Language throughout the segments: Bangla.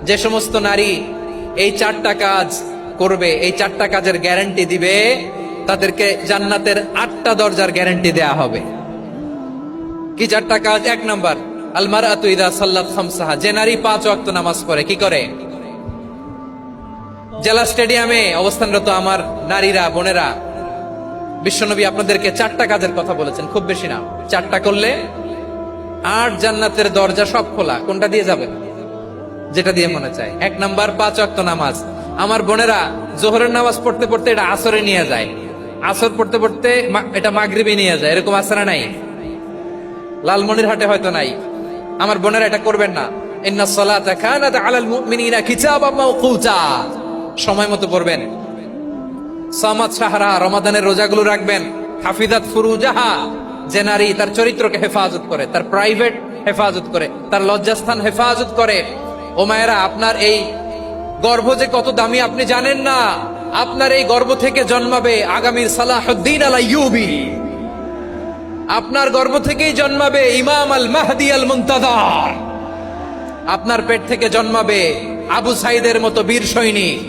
যে সমস্ত নারী এই চারটা কাজ করবে, এই চারটা কাজের গ্যারান্টি দিবে, তাদেরকে জান্নাতের 8টা দরজার গ্যারান্টি দেয়া হবে। কি চারটা কাজ? 1 নাম্বার, আল মারআতু ইযা সাল্লাত খামসাহা, যে নারী 5 ওয়াক্ত নামাজ পড়ে কি করে? জেলা স্টেডিয়ামে অবস্থানরত আমার নারীরা, বোনেরা, বিশ্বনবী আপনাদেরকে 4টা কাজের কথা বলেছেন, খুব বেশি না। 4টা করলে 8 জান্নাতের দরজা সব খোলা। কোনটা দিয়ে যাবেন? যেটা দিয়ে মনে চায়। 1 নাম্বার 5 ওয়াক্ত নামাজ। আমার বোনেরা জোহরের নামাজ পড়তে পড়তে এটা আসরে নিয়ে যায়, আসর পড়তে পড়তে এটা মাগরিবে নিয়ে যায়, এরকম আসরে নাই? লালমনিরহাটে হয়তো নাই। আমার বোনেরা এটা করবেন না। ইন্নাস সালাতা কানাত আলাল মুমিনিনা কিতাবাম মাওকুতা, সময় মতো পড়বেন। সামাত সাহারা, রমাদানের রোজাগুলো রাখবেন। হাফিজাত ফুরুজাহা, যে নারী তার চরিত্রকে হেফাজত করে, তার প্রাইভেট হেফাজত করে, তার লজ্জাস্থান হেফাজত করে। ও মায়েরা, আপনার এই গর্ভ যে কত দামি আপনি জানেন না। আপনার এই গর্ভ থেকে জন্মাবে আগামীর সালাহুদ্দিন আল আইয়ুবী। আপনার গর্ভ থেকেই জন্মাবে ইমাম আল মাহদি আল মুনতাজার। আপনার পেট থেকে জন্মাবে আবু সাইদের মতো বীর সৈনিক।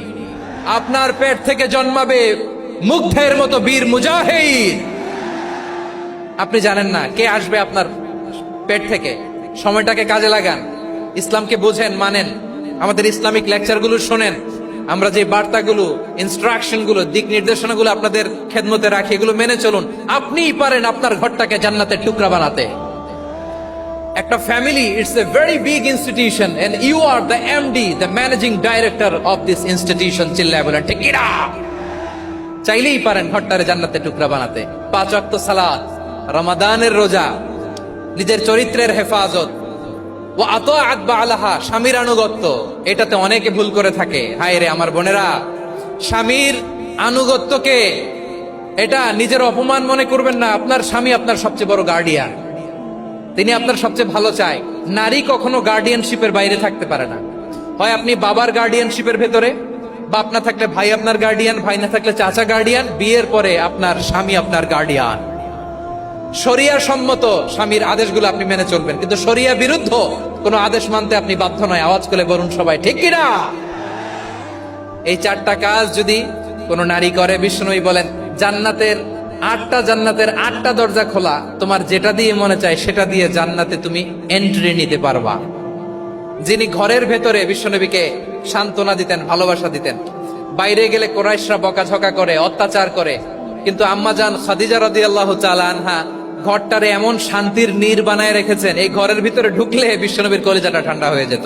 আপনার পেট থেকে জন্মাবে মুগ্ধের মতো বীর মুজাহিদ। আপনি জানেন না কে আসবে আপনার পেট থেকে। সময়টাকে কাজে লাগান, ইসলামকে বোঝেন, মানেন, আমাদের ইসলামিক লেকচারগুলো শোনেন। আমরা যে বার্তাগুলো, ইনস্ট্রাকশনগুলো, দিক নির্দেশনাগুলো আপনাদের খেদমতে রাখি, এগুলো মেনে চলুন। আপনিই পারেন আপনার ঘরটাকে জান্নাতের টুকরা বানাতে। একটা family, it's a very big institution and you are the MD, the managing director of this institution. চিল্লায় বলেন ঠিক কিনা? চাইলেই পারেন ঘরটারে জান্নাতের টুকরা বানাতে। 5 ওয়াক্ত সালাত, রমাদানের রোজা, নিজের চরিত্রের হেফাজত, ও আতাআত বালাহা, স্বামীর আনুগত্য। এটাতে অনেকে ভুল করে থাকে। হায় রে আমার বোনেরা, স্বামীর আনুগত্যকে এটা নিজের অপমান মনে করবেন না। আপনার স্বামী আপনার সবচেয়ে বড় গার্ডিয়ান, তিনি আপনার সবচেয়ে ভালো চায়। নারী কখনো গার্ডিয়ানশিপের বাইরে থাকতে পারে না। হয় আপনি বাবার গার্ডিয়ানশিপের ভেতরে, বাপ না থাকলে ভাই আপনার গার্ডিয়ান, ভাই না থাকলে চাচা গার্ডিয়ান, বিয়ের পরে আপনার স্বামী আপনার গার্ডিয়ান। শরিয়া সম্মত স্বামীর আদেশগুলো আপনি মেনে চলবেন, কিন্তু শরিয়া বিরুদ্ধ কোন আদেশ মানতে আপনি বাধ্য নয়। আওয়াজ করে বলুন সবাই ঠিক কিনা? এই 4টা কাজ যদি কোন নারী করে, বিষ্ণুই বলেন জান্নাতের 8টা দরজা খোলা। তোমার যেটা দিয়ে মনে চায় সেটা দিয়ে জান্নাতে তুমি এন্ট্রি নিতে পারবা। যিনি ঘরের ভেতরে বিশ্বনবীকে সান্ত্বনা দিতেন, ভালোবাসা দিতেন, বাইরে গেলে কোরাইশরা বকাঝকা করে, অত্যাচার করে, কিন্তু আম্মাজান খাদিজা রাদিয়াল্লাহু তাআলা আনহা ঘরটারে এমন শান্তির নীড় বানায় রেখেছেন, এই ঘরের ভিতরে ঢুকলে বিশ্বনবীর কলিজাটা ঠান্ডা হয়ে যেত।